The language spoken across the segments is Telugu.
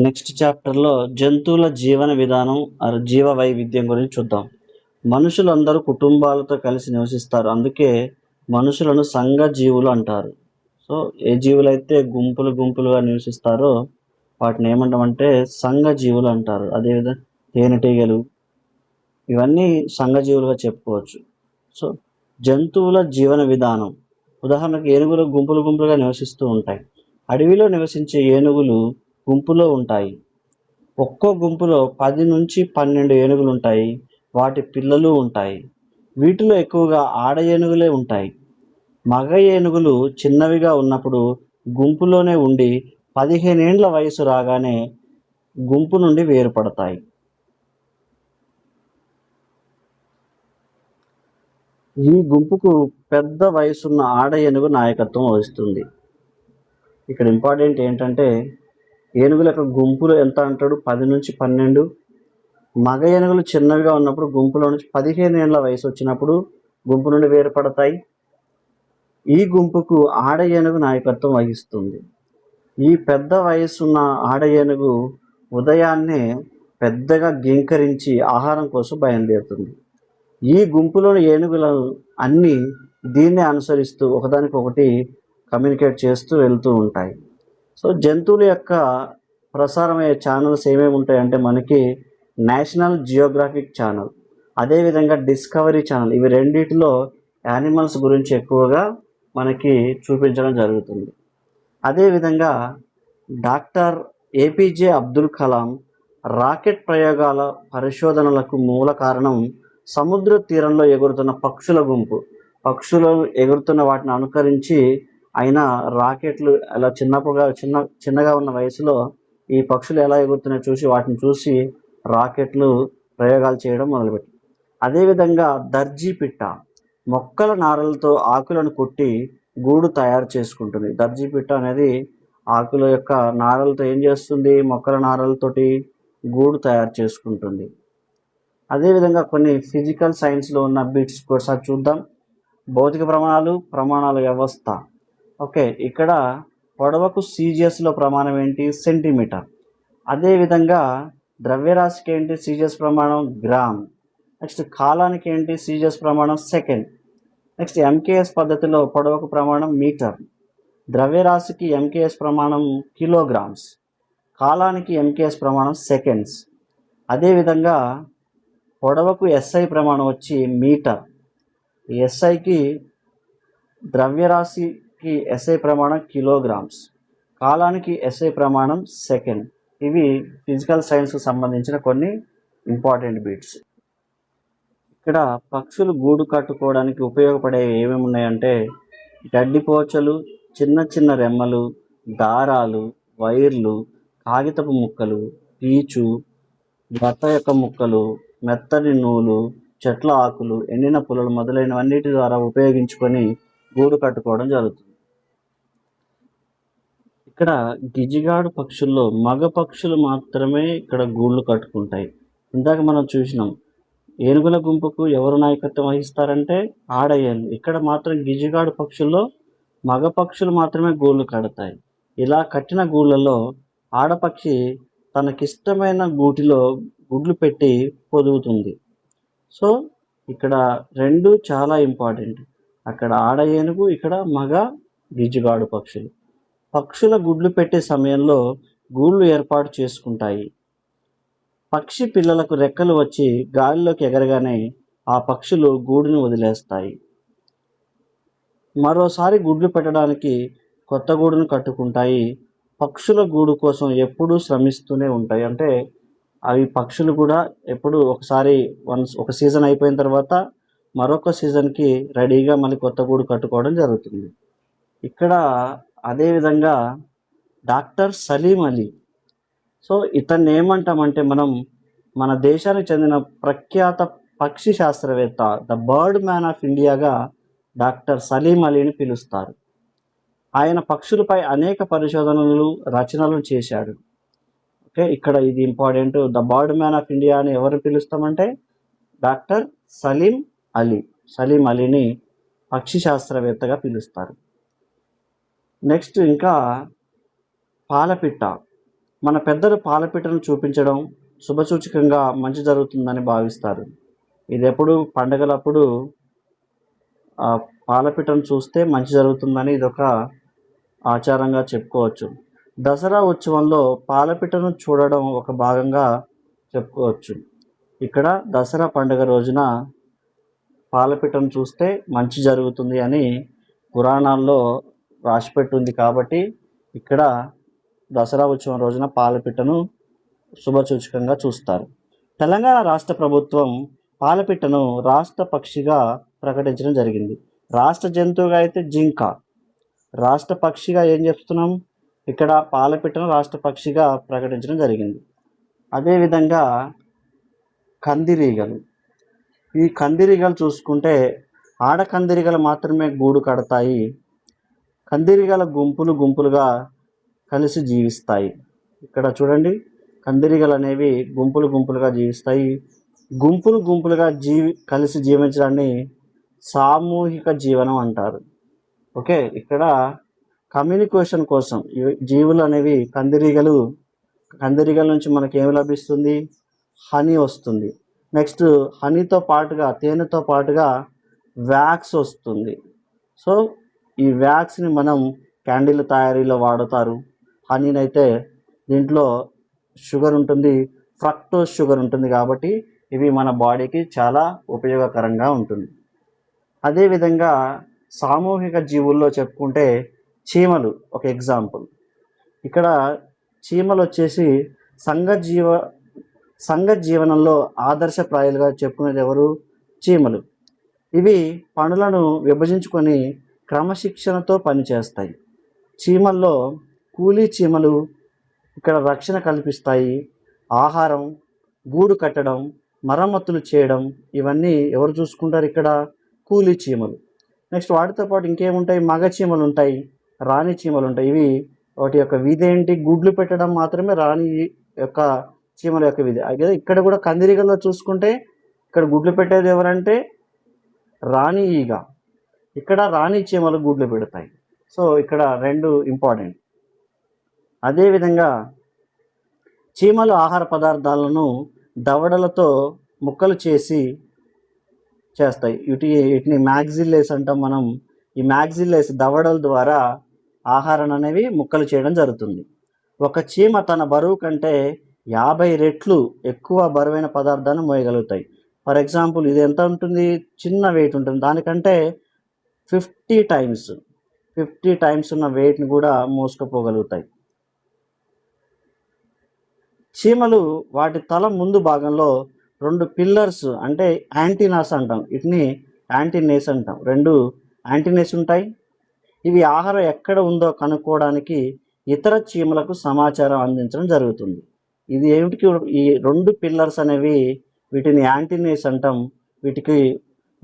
నెక్స్ట్ చాప్టర్లో జంతువుల జీవన విధానం జీవ వైవిధ్యం గురించి చూద్దాం. మనుషులందరూ కుటుంబాలతో కలిసి నివసిస్తారు, అందుకే మనుషులను సంఘ జీవులు అంటారు. సో ఏ జీవులైతే గుంపులు గుంపులుగా నివసిస్తారో వాటిని ఏమంటామంటే సంఘ జీవులు అంటారు. అదేవిధంగా తేనెటీగలు ఇవన్నీ సంఘ జీవులుగా చెప్పుకోవచ్చు. సో జంతువుల జీవన విధానం, ఉదాహరణకు ఏనుగులు గుంపులు గుంపులుగా నివసిస్తూ ఉంటాయి. అడవిలో నివసించే ఏనుగులు గుంపులో ఉంటాయి. ఒక్కో గుంపులో 10 నుంచి 12 ఏనుగులు ఉంటాయి. వాటి పిల్లలు ఉంటాయి. వీటిలో ఎక్కువగా ఆడ ఏనుగులే ఉంటాయి. మగ ఏనుగులు చిన్నవిగా ఉన్నప్పుడు గుంపులోనే ఉండి 15 ఏండ్ల వయసు రాగానే గుంపు నుండి వేరుపడతాయి. ఈ గుంపుకు పెద్ద వయసున్న ఆడ ఏనుగు నాయకత్వం వహిస్తుంది. ఇక్కడ ఇంపార్టెంట్ ఏంటంటే ఏనుగుల యొక్క గుంపులు ఎంత అంటాడు, 10 నుంచి 12. మగ ఏనుగులు చిన్నవిగా ఉన్నప్పుడు గుంపులో నుంచి 15 ఏళ్ల వయసు వచ్చినప్పుడు గుంపు నుండి వేరుపడతాయి. ఈ గుంపుకు ఆడ ఏనుగు నాయకత్వం వహిస్తుంది. ఈ పెద్ద వయసున్న ఆడ ఏనుగు ఉదయాన్నే పెద్దగా గింకరించి ఆహారం కోసం బయలుదేరుతుంది. ఈ గుంపులోని ఏనుగులు అన్నీ దీన్ని అనుసరిస్తూ ఒకదానికొకటి కమ్యూనికేట్ చేస్తూ వెళ్తూ ఉంటాయి. సో జంతువుల యొక్క ప్రసారమయ్యే ఛానల్స్ ఏమేమి ఉంటాయంటే మనకి నేషనల్ జియోగ్రాఫిక్ ఛానల్, అదేవిధంగా డిస్కవరీ ఛానల్. ఇవి రెండిటిలో యానిమల్స్ గురించి ఎక్కువగా మనకి చూపించడం జరుగుతుంది. అదేవిధంగా doctor APJ Abdul Kalam rocket ప్రయోగాల పరిశోధనలకు మూల కారణం సముద్ర తీరంలో ఎగురుతున్న పక్షుల గుంపు. పక్షులు ఎగురుతున్న వాటిని అనుకరించి ఆయన రాకెట్లు అలా చిన్నగా ఉన్న వయసులో ఈ పక్షులు ఎలా ఎగురుతున్నాయో చూసి వాటిని చూసి రాకెట్లు ప్రయోగాలు చేయడం మొదలుపెట్టారు. అదేవిధంగా దర్జీ పిట్ట మొక్కల నారలతో ఆకులను కొట్టి గూడు తయారు చేసుకుంటుంది. దర్జీ పిట్ట అనేది ఆకుల యొక్క నారలతో ఏం చేస్తుంది, మొక్కల నారలతోటి గూడు తయారు చేసుకుంటుంది. అదేవిధంగా కొన్ని ఫిజికల్ సైన్స్లో ఉన్న బిట్స్ ఒకసారి చూద్దాం. భౌతిక ప్రమాణాల వ్యవస్థ. ఓకే, ఇక్కడ పొడవకు సీజియస్లో ప్రమాణం ఏంటి, సెంటీమీటర్. అదేవిధంగా ద్రవ్యరాశికి ఏంటి సీజియస్ ప్రమాణం, గ్రామ్. నెక్స్ట్ కాలానికి ఏంటి సీజియస్ ప్రమాణం, సెకండ్. నెక్స్ట్ ఎంకేఎస్ పద్ధతిలో పొడవకు ప్రమాణం మీటర్, ద్రవ్యరాశికి ఎంకేఎస్ ప్రమాణం కిలోగ్రామ్స్, కాలానికి ఎంకేఎస్ ప్రమాణం సెకండ్స్. అదేవిధంగా పొడవకు ఎస్ఐ ప్రమాణం వచ్చి మీటర్, ఎస్ఐకి ద్రవ్యరాశికి ఎస్ఐ ప్రమాణం కిలోగ్రామ్స్, కాలానికి ఎస్ఐ ప్రమాణం సెకండ్. ఇవి ఫిజికల్ సైన్స్కి సంబంధించిన కొన్ని ఇంపార్టెంట్ బిట్స్. ఇక్కడ పక్షులు గూడు కట్టుకోవడానికి ఉపయోగపడే ఏమేమి ఉన్నాయంటే గడ్డిపోచలు, చిన్న చిన్న రెమ్మలు, దారాలు, వైర్లు, కాగితపు ముక్కలు, పీచు, బత్త యొక్క ముక్కలు, మెత్తని నూలు, చెట్ల ఆకులు, ఎండిన పుల్లలు మొదలైనవన్నిటి ద్వారా ఉపయోగించుకొని గూడు కట్టుకోవడం జరుగుతుంది. ఇక్కడ గిజిగాడు పక్షుల్లో మగ పక్షులు మాత్రమే ఇక్కడ గూళ్ళు కట్టుకుంటాయి. ఇందాక మనం చూసినాం ఏనుగుల గుంపుకు ఎవరు నాయకత్వం వహిస్తారంటే ఆడ ఏనుగు. ఇక్కడ మాత్రం గిజిగాడు పక్షుల్లో మగ పక్షులు మాత్రమే గూళ్ళు కడతాయి. ఇలా కట్టిన గూళ్ళలో ఆడపక్షి తనకిష్టమైన గూటిలో గుడ్లు పెట్టి పొదుగుతుంది. సో ఇక్కడ రెండు చాలా ఇంపార్టెంట్. అక్కడ ఆడ ఏనుగు, ఇక్కడ మగ గిజిగాడు పక్షులు. పక్షుల గుడ్లు పెట్టే సమయంలో గూళ్ళు ఏర్పాటు చేసుకుంటాయి. పక్షి పిల్లలకు రెక్కలు వచ్చి గాలిలోకి ఎగరగానే ఆ పక్షులు గూడును వదిలేస్తాయి. మరోసారి గుడ్లు పెట్టడానికి కొత్త గూడును కట్టుకుంటాయి. పక్షుల గూడు కోసం ఎప్పుడూ శ్రమిస్తూనే ఉంటాయి. అంటే అవి పక్షులు కూడా ఎప్పుడు ఒక సీజన్ అయిపోయిన తర్వాత మరొక సీజన్కి రెడీగా మళ్ళీ కొత్త గూడు కట్టుకోవడం జరుగుతుంది. ఇక్కడ అదేవిధంగా డాక్టర్ సలీం అలీ. సో ఇతన్ని ఏమంటామంటే మనం మన దేశానికి చెందిన ప్రఖ్యాత పక్షి శాస్త్రవేత్త, ద బర్డ్ మ్యాన్ ఆఫ్ ఇండియాగా డాక్టర్ సలీం అలీని పిలుస్తారు. ఆయన పక్షులపై అనేక పరిశోధనలు, రచనలు చేశాడు. ఓకే, ఇక్కడ ఇది important. The bird man of India అని ఎవరు పిలుస్తామంటే డాక్టర్ సలీం అలీ. సలీం అలీని పక్షి శాస్త్రవేత్తగా పిలుస్తారు. నెక్స్ట్ ఇంకా పాలపిట్ట. మన పెద్దలు పాలపిట్టను చూపించడం శుభసూచకంగా మంచి జరుగుతుందని భావిస్తారు. ఇది ఎప్పుడు పండగలప్పుడు ఆ పాలపిట్టను చూస్తే మంచి జరుగుతుందని ఇదొక ఆచారంగా చెప్పుకోవచ్చు. దసరా ఉత్సవంలో పాలపిట్టను చూడడం ఒక భాగంగా చెప్పుకోవచ్చు. ఇక్కడ దసరా పండుగ రోజున పాలపిట్టను చూస్తే మంచి జరుగుతుంది అని పురాణాల్లో రాసిపెట్టుంది కాబట్టి ఇక్కడ దసరా ఉత్సవం రోజున పాలపిట్టను శుభసూచకంగా చూస్తారు. తెలంగాణ రాష్ట్ర ప్రభుత్వం పాలపిట్టను రాష్ట్ర పక్షిగా ప్రకటించడం జరిగింది. రాష్ట్ర జంతువుగా అయితే జింక, రాష్ట్ర పక్షిగా ఏం చెప్తున్నాం, ఇక్కడ పాలపిట్టను రాష్ట్ర పక్షిగా ప్రకటించడం జరిగింది. అదేవిధంగా కందిరీగలు, ఈ కందిరీగలు చూసుకుంటే ఆడ కందిరీగలు మాత్రమే గూడు కడతాయి. కందిరీగల గుంపులు గుంపులుగా కలిసి జీవిస్తాయి. ఇక్కడ చూడండి, కందిరీగలు అనేవి గుంపులు గుంపులుగా జీవిస్తాయి. గుంపులు గుంపులుగా కలిసి జీవించడాన్ని సామూహిక జీవనం అంటారు. ఓకే, ఇక్కడ కమ్యూనికేషన్ కోసం జీవులు అనేవి కందిరీగల నుంచి మనకి ఏమి లభిస్తుంది, హనీ వస్తుంది. నెక్స్ట్ హనీతో పాటుగా, తేనెతో పాటుగా వ్యాక్స్ వస్తుంది. సో ఈ వ్యాక్స్ని మనం క్యాండిల్ తయారీలో వాడతారు. హనీని అయితే దీంట్లో షుగర్ ఉంటుంది, ఫ్రక్టోజ్ షుగర్ ఉంటుంది కాబట్టి ఇవి మన బాడీకి చాలా ఉపయోగకరంగా ఉంటుంది. అదేవిధంగా సామూహిక జీవుల్లో చెప్పుకుంటే చీమలు ఒక ఎగ్జాంపుల్. ఇక్కడ చీమలు వచ్చేసి సంఘ జీవనంలో ఆదర్శప్రాయాలుగా చెప్పుకునేది ఎవరు, చీమలు. ఇవి పనులను విభజించుకొని క్రమశిక్షణతో పనిచేస్తాయి. చీమల్లో కూలీ చీమలు ఇక్కడ రక్షణ కల్పిస్తాయి. ఆహారం, గూడు కట్టడం, మరమ్మతులు చేయడం ఇవన్నీ ఎవరు చూసుకుంటారు, ఇక్కడ కూలీ చీమలు. నెక్స్ట్ వాటితో పాటు ఇంకేముంటాయి, మగ చీమలు ఉంటాయి, రాణి చీమలు ఉంటాయి. ఇవి వాటి యొక్క విధి ఏంటి, గుడ్లు పెట్టడం మాత్రమే రాణి యొక్క చీమల యొక్క విధి. అయితే ఇక్కడ కూడా కందిరీగల్లో చూసుకుంటే ఇక్కడ గుడ్లు పెట్టేది ఎవరంటే రాణి ఈగ, ఇక్కడ రాణి చీమలు గుడ్లు పెడతాయి. సో ఇక్కడ రెండు ఇంపార్టెంట్. అదేవిధంగా చీమలు ఆహార పదార్థాలను దవడలతో ముక్కలు చేస్తాయి. వీటిని మ్యాగ్జిల్లేస్ అంటాం మనం. ఈ మ్యాగ్జిల్లేస్ దవడల ద్వారా ఆహారం అనేవి ముక్కలు చేయడం జరుగుతుంది. ఒక చీమ తన బరువు కంటే 50 రెట్లు ఎక్కువ బరువైన పదార్థాన్ని మోయగలుగుతాయి. ఫర్ ఎగ్జాంపుల్ ఇది ఎంత ఉంటుంది, చిన్న వెయిట్ ఉంటుంది, దానికంటే 50 టైమ్స్ ఉన్న వెయిట్ని కూడా మోసుకుపోగలుగుతాయి. చీమలు వాటి తల ముందు భాగంలో 2 పిల్లర్స్ అంటే యాంటీనాస్ అంటాం, వీటిని యాంటీనేస్ అంటాం. 2 యాంటీనేస్ ఉంటాయి. ఇవి ఆహారం ఎక్కడ ఉందో కనుక్కోవడానికి ఇతర చీమలకు సమాచారం అందించడం జరుగుతుంది. ఇది ఏమిటికి, ఈ 2 పిల్లర్స్ అనేవి వీటిని యాంటీనేస్ అంటాం. వీటికి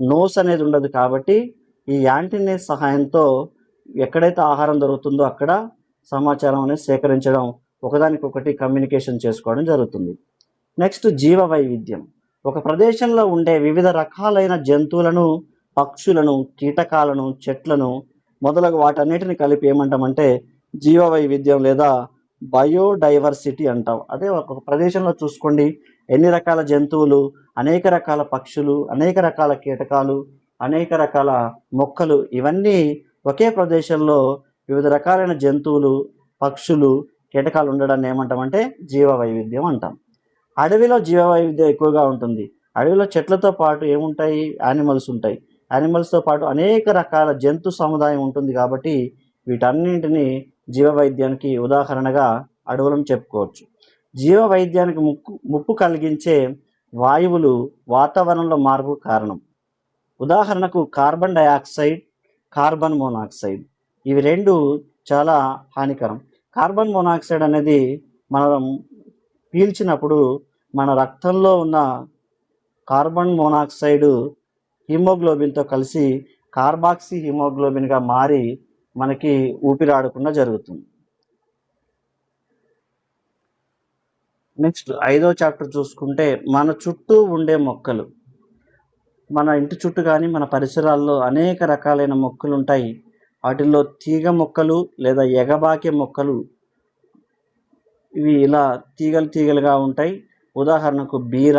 నోస్ అనేది ఉండదు కాబట్టి ఈ యాంటీనేస్ సహాయంతో ఎక్కడైతే ఆహారం దొరుకుతుందో అక్కడ సమాచారం అనేది సేకరించడం, ఒకదానికొకటి కమ్యూనికేషన్ చేసుకోవడం జరుగుతుంది. నెక్స్ట్ జీవ వైవిధ్యం. ఒక ప్రదేశంలో ఉండే వివిధ రకాలైన జంతువులను, పక్షులను, కీటకాలను, చెట్లను మొదలగు వాటన్నిటిని కలిపి ఏమంటామంటే జీవ వైవిధ్యం లేదా బయోడైవర్సిటీ అంటాం. అదే ఒక ప్రదేశంలో చూసుకోండి, ఎన్ని రకాల జంతువులు, అనేక రకాల పక్షులు, అనేక రకాల కీటకాలు, అనేక రకాల మొక్కలు, ఇవన్నీ ఒకే ప్రదేశంలో వివిధ రకాలైన జంతువులు, పక్షులు, కీటకాలు ఉండడాన్ని ఏమంటామంటే జీవ వైవిధ్యం అంటాం. అడవిలో జీవ వైవిధ్యం ఎక్కువగా ఉంటుంది. అడవిలో చెట్లతో పాటు ఏముంటాయి, యానిమల్స్ ఉంటాయి. యానిమల్స్తో పాటు అనేక రకాల జంతు సముదాయం ఉంటుంది కాబట్టి వీటన్నింటినీ జీవ వైద్యానికి ఉదాహరణగా అడవులను చెప్పుకోవచ్చు. జీవ వైద్యానికి ముప్పు కలిగించే వాయువులు వాతావరణంలో మార్పు కారణం. ఉదాహరణకు కార్బన్ డయాక్సైడ్, కార్బన్ మోనాక్సైడ్, ఇవి 2 చాలా హానికరం. కార్బన్ మోనాక్సైడ్ అనేది మనం పీల్చినప్పుడు మన రక్తంలో ఉన్న కార్బన్ మోనాక్సైడ్ హిమోగ్లోబిన్తో కలిసి కార్బాక్సీ హిమోగ్లోబిన్గా మారి మనకి ఊపిరాడకుండా జరుగుతుంది. నెక్స్ట్ 5వ చాప్టర్ చూసుకుంటే మన చుట్టూ ఉండే మొక్కలు. మన ఇంటి చుట్టూ కానీ మన పరిసరాల్లో అనేక రకాలైన మొక్కలు ఉంటాయి. వాటిల్లో తీగ మొక్కలు లేదా ఎగబాకే మొక్కలు ఇవి ఇలా తీగలు తీగలుగా ఉంటాయి. ఉదాహరణకు బీర,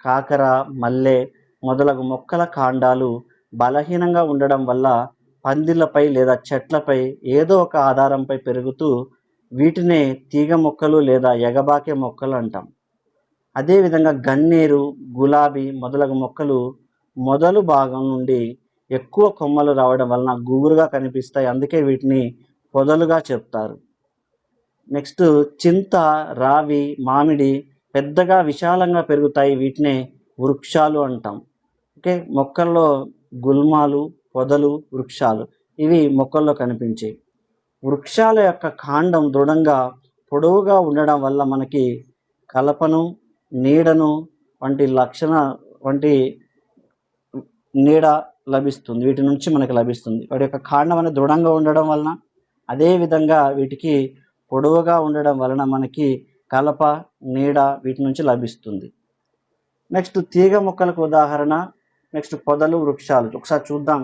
కాకర, మల్లె మొదలగు మొక్కల కాండాలు బలహీనంగా ఉండడం వల్ల పందిళ్ళపై లేదా చెట్లపై ఏదో ఒక ఆధారంపై పెరుగుతూ వీటినే తీగ మొక్కలు లేదా ఎగబాకే మొక్కలు అంటాం. అదేవిధంగా గన్నేరు, గులాబీ మొదలగు మొక్కలు మొదలు భాగం నుండి ఎక్కువ కొమ్మలు రావడం వలన గుబురుగా కనిపిస్తాయి. అందుకే వీటిని పొదలుగా చెప్తారు. నెక్స్ట్ చింత, రావి, మామిడి పెద్దగా విశాలంగా పెరుగుతాయి. వీటినే వృక్షాలు అంటాం. ఓకే, మొక్కల్లో గుల్మాలు, పొదలు, వృక్షాలు ఇవి మొక్కల్లో కనిపించేవి. వృక్షాల యొక్క కాండం దృఢంగా పొడవుగా ఉండడం వల్ల మనకి కలపను, నీడను వంటి నీడ లభిస్తుంది. వీటి నుంచి మనకి లభిస్తుంది. వాటి యొక్క కాండం అనేది దృఢంగా ఉండడం వలన, అదేవిధంగా వీటికి పొడవుగా ఉండడం వలన మనకి కలప, నీడ వీటి నుంచి లభిస్తుంది. నెక్స్ట్ తీగ మొక్కలకు ఉదాహరణ, నెక్స్ట్ పొదలు, వృక్షాలు ఒకసారి చూద్దాం.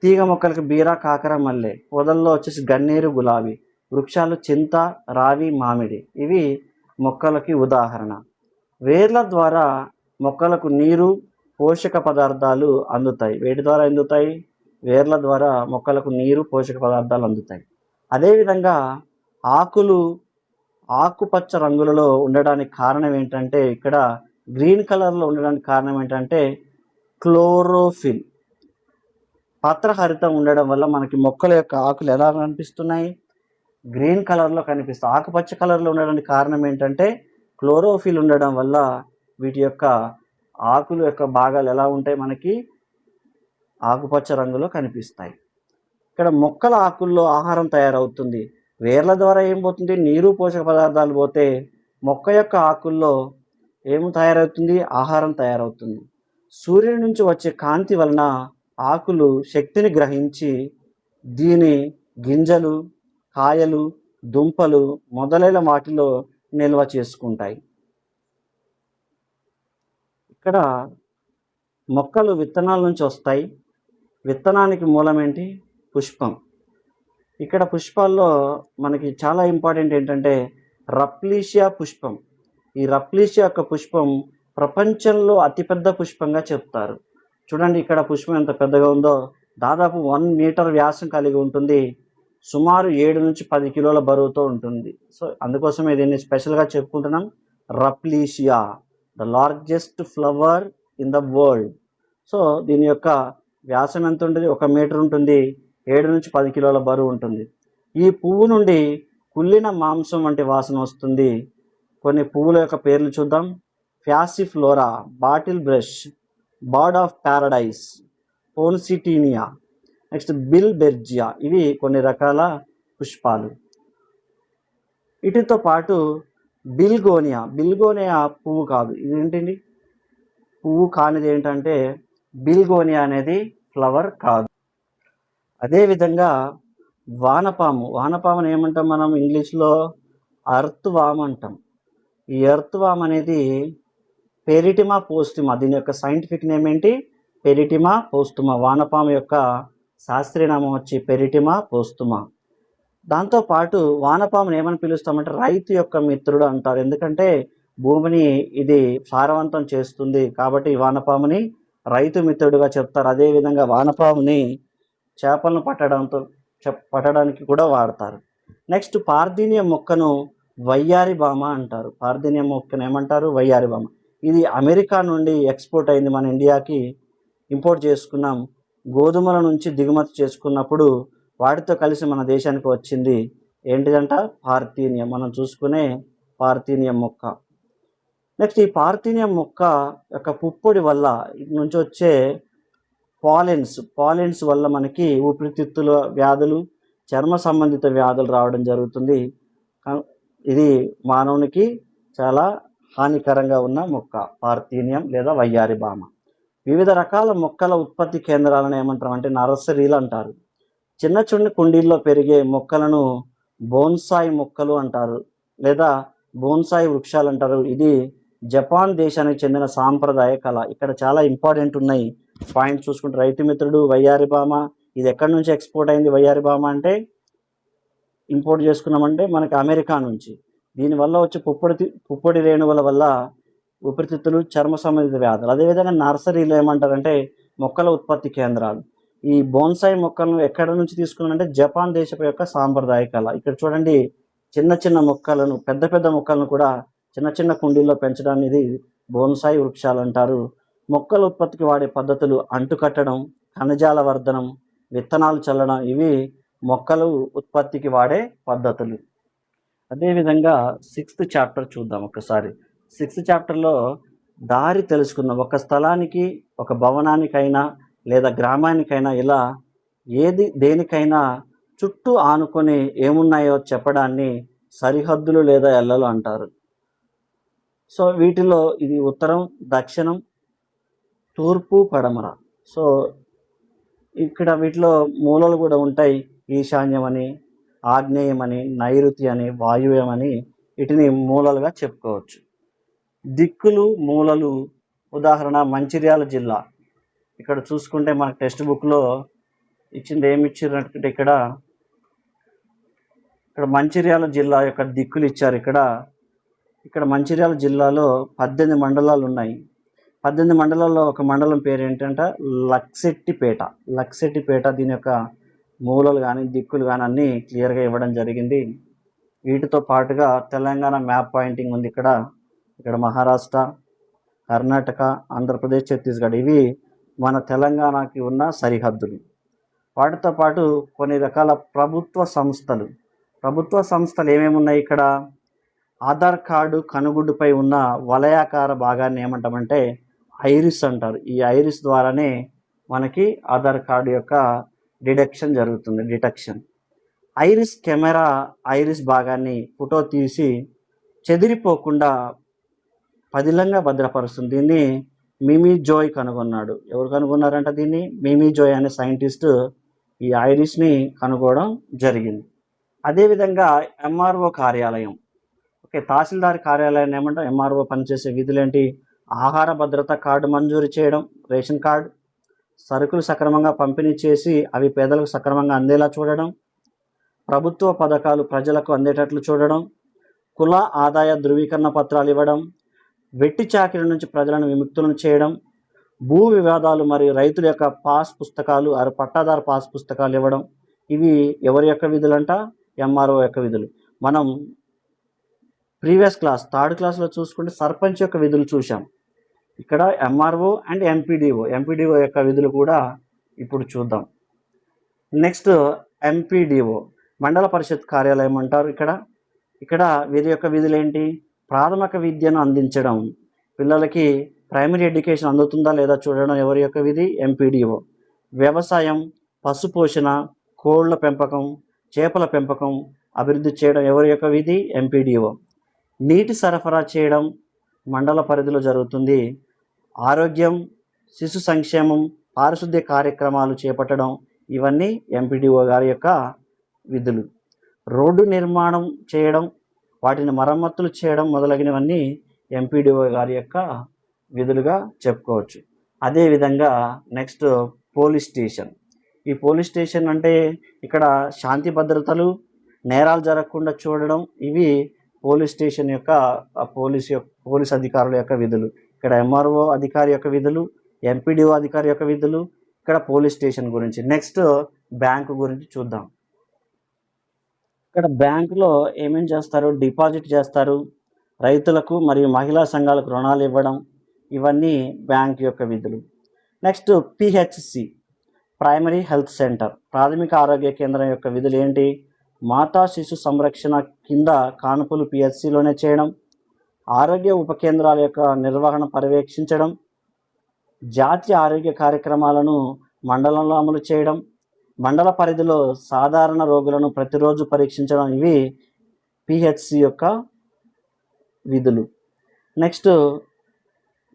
తీగ మొక్కలకు బీర, కాకర, మల్లె, పొదల్లో వచ్చేసి గన్నేరు, గులాబీ, వృక్షాలు చింత, రావి, మామిడి ఇవి మొక్కలకి ఉదాహరణ. వేర్ల ద్వారా మొక్కలకు నీరు, పోషక పదార్థాలు అందుతాయి. వేటి ద్వారా అందుతాయి? వేర్ల ద్వారా మొక్కలకు నీరు, పోషక పదార్థాలు అందుతాయి. అదేవిధంగా ఆకులు ఆకుపచ్చ రంగులలో ఉండడానికి కారణం ఏంటంటే, ఇక్కడ గ్రీన్ కలర్లో ఉండడానికి కారణం ఏంటంటే క్లోరోఫిల్. పత్రహరితం ఉండడం వల్ల మనకి మొక్కల యొక్క ఆకులు ఎలా కనిపిస్తున్నాయి? గ్రీన్ కలర్లో కనిపిస్తాయి. ఆకుపచ్చ కలర్లో ఉండడానికి కారణం ఏంటంటే క్లోరోఫిల్ ఉండడం వల్ల వీటి యొక్క ఆకుల యొక్క భాగాలు ఎలా ఉంటాయి? మనకి ఆకుపచ్చ రంగులో కనిపిస్తాయి. ఇక్కడ మొక్కల ఆకుల్లో ఆహారం తయారవుతుంది. వేర్ల ద్వారా ఏం పోతుంది? నీరు, పోషక పదార్థాలు పోతే మొక్క యొక్క ఆకుల్లో ఏం తయారవుతుంది? ఆహారం తయారవుతుంది. సూర్యుడి నుంచి వచ్చే కాంతి వలన ఆకులు శక్తిని గ్రహించి దీని గింజలు, కాయలు, దుంపలు మొదలైన వాటిలో నిల్వ చేసుకుంటాయి. ఇక్కడ మొక్కలు విత్తనాల నుంచి వస్తాయి. విత్తనానికి మూలం ఏంటి? పుష్పం. ఇక్కడ పుష్పాల్లో మనకి చాలా ఇంపార్టెంట్ ఏంటంటే రప్లీషియా పుష్పం. ఈ రప్లీషియా యొక్క పుష్పం ప్రపంచంలో అతిపెద్ద పుష్పంగా చెప్తారు. చూడండి, ఇక్కడ పుష్పం ఎంత పెద్దగా ఉందో. దాదాపు 1 మీటర్ వ్యాసం కలిగి ఉంటుంది. సుమారు 7 నుంచి 10 కిలోల బరువుతో ఉంటుంది. సో అందుకోసమే దీన్ని స్పెషల్గా చెప్పుకుంటున్నాం, rafflesia, the largest flower in the world. So దీని యొక్క వ్యాసం ఎంత ఉంటుంది? 1 మీటర్ ఉంటుంది. 7 నుంచి 10 కిలోల బరువు ఉంటుంది. ఈ పువ్వు నుండి కుళ్ళిన మాంసం వంటి వాసన వస్తుంది. కొన్ని పువ్వుల యొక్క పేర్లు చూద్దాం. Passiflora, bottle brush, bird of paradise, poinsettia, next billbergia ఇవి కొన్ని రకాల పుష్పాలు. వీటితో పాటు బిల్గోనియా పువ్వు కాదు. ఇది ఏంటండి? పువ్వు కానిది ఏంటంటే బిల్గోనియా అనేది ఫ్లవర్ కాదు. అదేవిధంగా వానపాముని ఏమంటాం మనం? ఇంగ్లీష్లో అర్త్ వామ్ అంటాం. ఈ ఎర్త్ వామ్ అనేది పెరిటిమా పోస్టుమా. దీని యొక్క సైంటిఫిక్ నేమ్ ఏంటి? పెరిటిమా పోస్టుమా. వానపాము యొక్క శాస్త్రీయ నామం వచ్చి పెరిటిమా పోస్టుమా. దాంతోపాటు వానపాముని ఏమని పిలుస్తామంటే రైతు యొక్క మిత్రుడు అంటారు. ఎందుకంటే భూమిని ఇది సారవంతం చేస్తుంది కాబట్టి వానపాముని రైతు మిత్రుడుగా చెప్తారు. అదేవిధంగా వానపాముని చేపలను పట్టడానికి కూడా వాడతారు. నెక్స్ట్ పార్థీనియం మొక్కను వయ్యారి బామ అంటారు. పార్థీనియం మొక్కను ఏమంటారు? వయ్యారి బామ. ఇది అమెరికా నుండి ఎక్స్పోర్ట్ అయింది. మన ఇండియాకి ఇంపోర్ట్ చేసుకున్నాం. గోధుమల నుంచి దిగుమతి చేసుకున్నప్పుడు వాటితో కలిసి మన దేశానికి వచ్చింది ఏంటిదంట? పార్థీనియం. మనం చూసుకునే పార్థీనియం మొక్క. నెక్స్ట్ ఈ పార్థీనియం మొక్క యొక్క పుప్పొడి వల్ల నుంచి వచ్చే పాలెన్స్ వల్ల మనకి ఊపిరితిత్తుల వ్యాధులు, చర్మ సంబంధిత వ్యాధులు రావడం జరుగుతుంది. ఇది మానవునికి చాలా హానికరంగా ఉన్న మొక్క పార్థీనియం లేదా వయ్యారి బామ. వివిధ రకాల మొక్కల ఉత్పత్తి కేంద్రాలను ఏమంటారు అంటే నర్సరీలు అంటారు. చిన్న కుండీల్లో పెరిగే మొక్కలను బోన్సాయి మొక్కలు అంటారు లేదా బోన్సాయి వృక్షాలు అంటారు. ఇది జపాన్ దేశానికి చెందిన సాంప్రదాయ కళ. ఇక్కడ చాలా ఇంపార్టెంట్ ఉన్నాయి పాయింట్ చూసుకుంటే, రైతు మిత్రుడు, వయ్యారి బామ. ఇది ఎక్కడి నుంచి ఎక్స్పోర్ట్ అయింది? వయ్యారి బామ అంటే ఇంపోర్ట్ చేసుకున్నామంటే మనకి అమెరికా నుంచి. దీనివల్ల వచ్చే పుప్పొడి రేణువుల వల్ల ఊపిరితిత్తులు, చర్మ సంబంధిత వ్యాధులు. అదేవిధంగా నర్సరీలో ఏమంటారంటే మొక్కల ఉత్పత్తి కేంద్రాలు. ఈ బోన్సాయి మొక్కలను ఎక్కడ నుంచి తీసుకున్నారంటే జపాన్ దేశపు యొక్క సాంప్రదాయ కళ. ఇక్కడ చూడండి, చిన్న చిన్న మొక్కలను, పెద్ద పెద్ద మొక్కలను కూడా చిన్న చిన్న కుండీల్లో పెంచడాన్ని ఇది బోన్సాయి వృక్షాలు అంటారు. మొక్కల ఉత్పత్తికి వాడే పద్ధతులు అంటుకట్టడం, కణజాల వర్ధనం, విత్తనాలు చల్లడం, ఇవి మొక్కలు ఉత్పత్తికి వాడే పద్ధతులు. అదేవిధంగా 6th చాప్టర్ చూద్దాం ఒకసారి. 6th చాప్టర్లో దారి తెలుసుకుందాం. ఒక స్థలానికి, ఒక భవనానికైనా లేదా గ్రామానికైనా ఇలా దేనికైనా చుట్టూ ఆనుకొని ఏమున్నాయో చెప్పడాన్ని సరిహద్దులు లేదా ఎల్లలు అంటారు. సో వీటిలో ఇది ఉత్తరం, దక్షిణం, తూర్పు, పడమర. సో ఇక్కడ వీటిలో మూలలు కూడా ఉంటాయి. ఈశాన్యం అని, ఆగ్నేయం అని, నైరుతి అని, వాయువ్యం అని, వీటిని మూలలుగా చెప్పుకోవచ్చు. దిక్కులు, మూలలు, ఉదాహరణ మంచిర్యాల జిల్లా. ఇక్కడ చూసుకుంటే మనకు టెక్స్ట్ బుక్లో ఇచ్చింది ఏమి ఇచ్చినట్టు ఇక్కడ మంచిర్యాల జిల్లా యొక్క దిక్కులు ఇచ్చారు. ఇక్కడ మంచిర్యాల జిల్లాలో 18 మండలాలు ఉన్నాయి. 18 మండలాల్లో ఒక మండలం పేరు ఏంటంటే లక్సెట్టిపేట. దీని యొక్క మూలలు కానీ, దిక్కులు కానీ అన్నీ క్లియర్గా ఇవ్వడం జరిగింది. వీటితో పాటుగా తెలంగాణ మ్యాప్ పాయింటింగ్ ఉంది. ఇక్కడ మహారాష్ట్ర, కర్ణాటక, ఆంధ్రప్రదేశ్, ఛత్తీస్గఢ్, ఇవి మన తెలంగాణకి ఉన్న సరిహద్దులు. వాటితో పాటు కొన్ని రకాల ప్రభుత్వ సంస్థలు ఏమేమి ఉన్నాయి ఇక్కడ? ఆధార్ కార్డు కనుగుడ్డుపై ఉన్న వలయాకార భాగాన్ని ఏమంటామంటే ఐరిస్ అంటారు. ఈ ఐరిస్ ద్వారానే మనకి ఆధార్ కార్డు యొక్క డిటెక్షన్. ఐరిస్ కెమెరా ఐరిస్ భాగాన్ని ఫోటో తీసి చెదిరిపోకుండా పదిలంగా భద్రపరుస్తుంది. దీన్ని మిమీ జోయ్ కనుగొన్నాడు. ఎవరు కనుగొన్నారంట దీన్ని? మిమీ జోయ్ అనే సైంటిస్ట్ ఈ ఐరిస్ని కనుగొనడం జరిగింది. అదేవిధంగా ఎంఆర్ఓ కార్యాలయం, తహసీల్దార్ కార్యాలయం ఏమంటాం? ఎంఆర్ఓ పనిచేసే విధులు ఏంటి? ఆహార భద్రత కార్డు మంజూరు చేయడం, రేషన్ కార్డు, సరుకులు సక్రమంగా పంపిణీ చేసి అవి పేదలకు సక్రమంగా అందేలా చూడడం, ప్రభుత్వ పథకాలు ప్రజలకు అందేటట్లు చూడడం, కుల ఆదాయ ధృవీకరణ పత్రాలు ఇవ్వడం, వెట్టి చాకిరి నుంచి ప్రజలను విముక్తులను చేయడం, భూ వివాదాలు మరియు రైతుల యొక్క పట్టాదారు పాస్ పుస్తకాలు ఇవ్వడం. ఇవి ఎవరి యొక్క విధులంట? ఎంఆర్ఓ యొక్క విధులు. మనం ప్రీవియస్ క్లాస్ 3rd క్లాస్లో చూసుకుంటే సర్పంచ్ యొక్క విధులు చూసాం. ఇక్కడ ఎంఆర్ఓ అండ్ ఎంపీడీఓ యొక్క విధులు కూడా ఇప్పుడు చూద్దాం. నెక్స్ట్ ఎంపీడీఓ మండల పరిషత్ కార్యాలయం అంటారు. ఇక్కడ వీరి యొక్క విధులు ఏంటి? ప్రాథమిక విద్యను అందించడం, పిల్లలకి ప్రైమరీ ఎడ్యుకేషన్ అందుతుందా లేదా చూడడం ఎవరి యొక్క విధి? ఎంపీడీఓ. వ్యవసాయం, పశుపోషణ, కోళ్ల పెంపకం, చేపల పెంపకం అభివృద్ధి చేయడం ఎవరి యొక్క విధి? ఎంపీడీఓ. నీటి సరఫరా చేయడం మండల పరిధిలో జరుగుతుంది. ఆరోగ్యం, శిశు సంక్షేమం, పారిశుద్ధ్య కార్యక్రమాలు చేపట్టడం, ఇవన్నీ ఎంపీడీఓ గారి యొక్క విధులు. రోడ్డు నిర్మాణం చేయడం, వాటిని మరమ్మతులు చేయడం మొదలగినవన్నీ ఎంపీడీఓ గారి యొక్క విధులుగా చెప్పుకోవచ్చు. అదేవిధంగా నెక్స్ట్ పోలీస్ స్టేషన్. ఈ పోలీస్ స్టేషన్ అంటే ఇక్కడ శాంతి భద్రతలు, నేరాలు జరగకుండా చూడడం, ఇవి పోలీస్ స్టేషన్ యొక్క పోలీస్ అధికారుల యొక్క విధులు. ఇక్కడ ఎంఆర్ఓ అధికారి యొక్క విధులు, ఎంపీడీఓ అధికారి యొక్క విధులు, ఇక్కడ పోలీస్ స్టేషన్ గురించి. నెక్స్ట్ బ్యాంకు గురించి చూద్దాం. ఇక్కడ బ్యాంకులో ఏమేమి చేస్తారు? డిపాజిట్ చేస్తారు, రైతులకు మరియు మహిళా సంఘాలకు రుణాలు ఇవ్వడం, ఇవన్నీ బ్యాంక్ యొక్క విధులు. Next PHC primary health centre, ప్రాథమిక ఆరోగ్య కేంద్రం యొక్క విధులు ఏంటి? మాతా శిశు సంరక్షణ కింద కానుపులు పిహెచ్సిలోనే చేయడం, ఆరోగ్య ఉప కేంద్రాల యొక్క నిర్వహణ పర్యవేక్షించడం, జాతీయ ఆరోగ్య కార్యక్రమాలను మండలంలో అమలు చేయడం, మండల పరిధిలో సాధారణ రోగులను ప్రతిరోజు పరీక్షించడం, ఇవి పిహెచ్సి యొక్క విధులు. నెక్స్ట్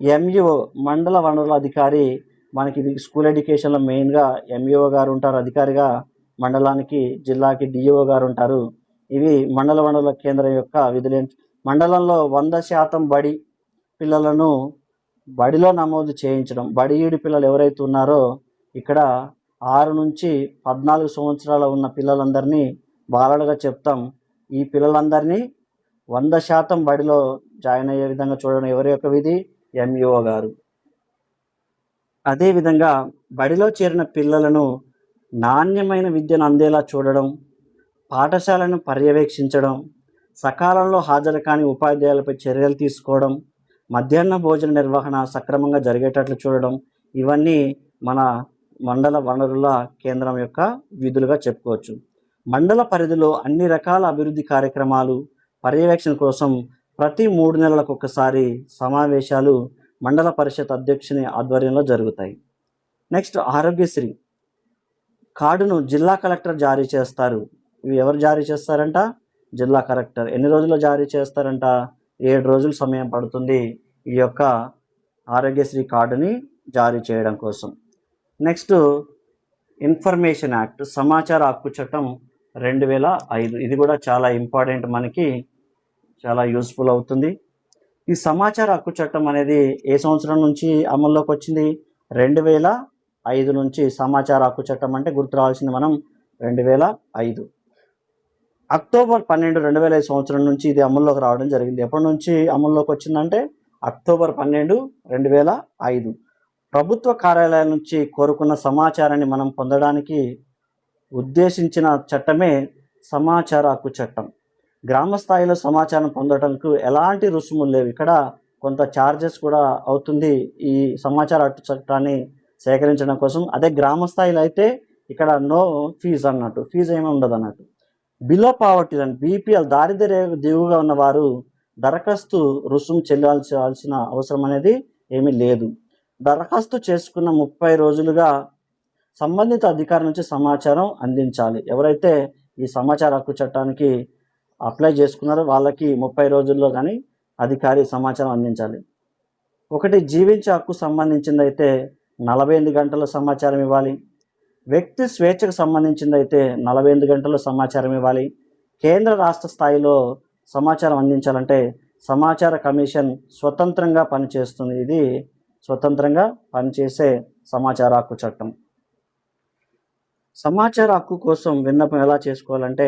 ఎంఈఓ మండల వనరుల అధికారి. మనకి ఇది స్కూల్ ఎడ్యుకేషన్లో మెయిన్గా ఎంఈఓ గారు ఉంటారు అధికారిగా. మండలానికి, జిల్లాకి డిఈఓ గారు ఉంటారు. ఇవి మండల వనరుల కేంద్రం యొక్క విధులు. మండలంలో 100% బడి పిల్లలను బడిలో నమోదు చేయించడం. బడి ఈడు పిల్లలు ఎవరైతే ఉన్నారో ఇక్కడ 6 నుంచి 14 సంవత్సరాల ఉన్న పిల్లలందరినీ బాలలుగా చెప్తాం. ఈ పిల్లలందరినీ 100% బడిలో జాయిన్ అయ్యే విధంగా చూడడం ఎవరి యొక్క విధి? ఎంఈఓ గారు. అదేవిధంగా బడిలో చేరిన పిల్లలను నాణ్యమైన విద్యను అందేలా చూడడం, పాఠశాలను పర్యవేక్షించడం, సకాలంలో హాజరు కాని ఉపాధ్యాయులపై చర్యలు తీసుకోవడం, మధ్యాహ్న భోజన నిర్వహణ సక్రమంగా జరిగేటట్లు చూడడం, ఇవన్నీ మన మండల వనరుల కేంద్రం యొక్క విధులుగా చెప్పుకోవచ్చు. మండల పరిధిలో అన్ని రకాల అభివృద్ధి కార్యక్రమాలు పర్యవేక్షణ కోసం ప్రతి 3 నెలలకు ఒకసారి సమావేశాలు మండల పరిషత్ అధ్యక్షుని ఆధ్వర్యంలో జరుగుతాయి. నెక్స్ట్ ఆరోగ్యశ్రీ కార్డును జిల్లా కలెక్టర్ జారీ చేస్తారు. ఇవి ఎవరు జారీ చేస్తారంట? జిల్లా కలెక్టర్. ఎన్ని రోజుల్లో జారీ చేస్తారంట? 7 రోజులు సమయం పడుతుంది ఈ యొక్క ఆరోగ్యశ్రీ కార్డుని జారీ చేయడం కోసం. నెక్స్ట్ ఇన్ఫర్మేషన్ యాక్ట్, సమాచార హక్కు చట్టం 2005. ఇది కూడా చాలా ఇంపార్టెంట్, మనకి చాలా యూస్ఫుల్ అవుతుంది. ఈ సమాచార హక్కు చట్టం అనేది ఏ సంవత్సరం నుంచి అమల్లోకి వచ్చింది? 2005 నుంచి సమాచార హక్కు చట్టం అంటే గుర్తు రావాల్సింది మనం 2005. అక్టోబర్ 12, 2005 సంవత్సరం నుంచి ఇది అమల్లోకి రావడం జరిగింది. ఎప్పటి నుంచి అమల్లోకి వచ్చిందంటే అక్టోబర్ 12, 2005. ప్రభుత్వ కార్యాలయాల నుంచి కోరుకున్న సమాచారాన్ని మనం పొందడానికి ఉద్దేశించిన చట్టమే సమాచార హక్కు చట్టం. గ్రామ స్థాయిలో సమాచారం పొందడానికి ఎలాంటి రుసుములు లేవు. ఇక్కడ కొంత ఛార్జెస్ కూడా అవుతుంది ఈ సమాచార హక్కు చట్టాన్ని సేకరించడం కోసం. అదే గ్రామ స్థాయిలో అయితే ఇక్కడ నో ఫీజు అన్నట్టు, ఫీజు ఏమీ ఉండదు అన్నట్టు. బిలో పావర్టీ అండ్ బీపీఎల్ దారిద్ర్య దిగువగా ఉన్నవారు దరఖాస్తు రుసుము చెల్లించాల్సిన అవసరం అనేది ఏమీ లేదు. దరఖాస్తు చేసుకున్న 30 రోజులుగా సంబంధిత అధికారి నుంచి సమాచారం అందించాలి. ఎవరైతే ఈ సమాచార హక్కు చట్టానికి అప్లై చేసుకున్నారో వాళ్ళకి 30 రోజుల్లో కానీ అధికారి సమాచారం అందించాలి. ఒకటి జీవించే హక్కు సంబంధించింది అయితే 48 గంటల సమాచారం ఇవ్వాలి. వ్యక్తి స్వేచ్ఛకు సంబంధించింది అయితే 48 గంటల సమాచారం ఇవ్వాలి. కేంద్ర రాష్ట్ర స్థాయిలో సమాచారం అందించాలంటే సమాచార కమిషన్ స్వతంత్రంగా పనిచేస్తుంది. ఇది స్వతంత్రంగా పనిచేసే సమాచార హక్కు చట్టం. సమాచార హక్కు కోసం విన్నపం ఎలా చేసుకోవాలంటే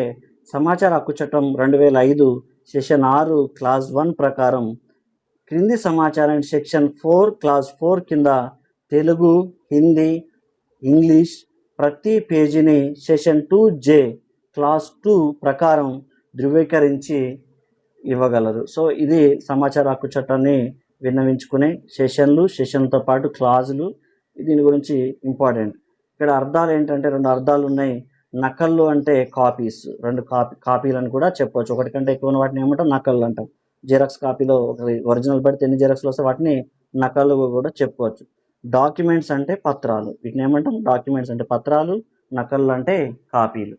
సమాచార హక్కు చట్టం 2005 సెక్షన్ 6 క్లాజ్ 1 ప్రకారం క్రింది సమాచారాన్ని సెక్షన్ 4 క్లాజ్ 4 కింద తెలుగు, హిందీ, ఇంగ్లీష్ ప్రతి పేజీని సెక్షన్ 2J క్లాజ్ 2 ప్రకారం ధృవీకరించి ఇవ్వగలరు. సో ఇది సమాచార హక్కు చట్టాన్ని విన్నవించుకునే సెషన్లతో పాటు క్లాజులు. దీని గురించి ఇంపార్టెంట్. ఇక్కడ అర్థాలు ఏంటంటే 2 అర్థాలు ఉన్నాయి. నకళ్ళు అంటే కాపీస్, 2 కాపీలు అని కూడా చెప్పవచ్చు. ఒకటి కంటే ఎక్కువ ఉన్న వాటిని ఏమంటాం? నకళ్ళు అంటాం. జిరాక్స్ కాపీలో ఒరిజినల్ పెడితే ఎన్ని జిరాక్స్లు వస్తే వాటిని నకళ్ళు కూడా చెప్పుకోవచ్చు. డాక్యుమెంట్స్ అంటే పత్రాలు, వీటిని ఏమంటాం? డాక్యుమెంట్స్ అంటే పత్రాలు, నకళ్ళు అంటే కాపీలు.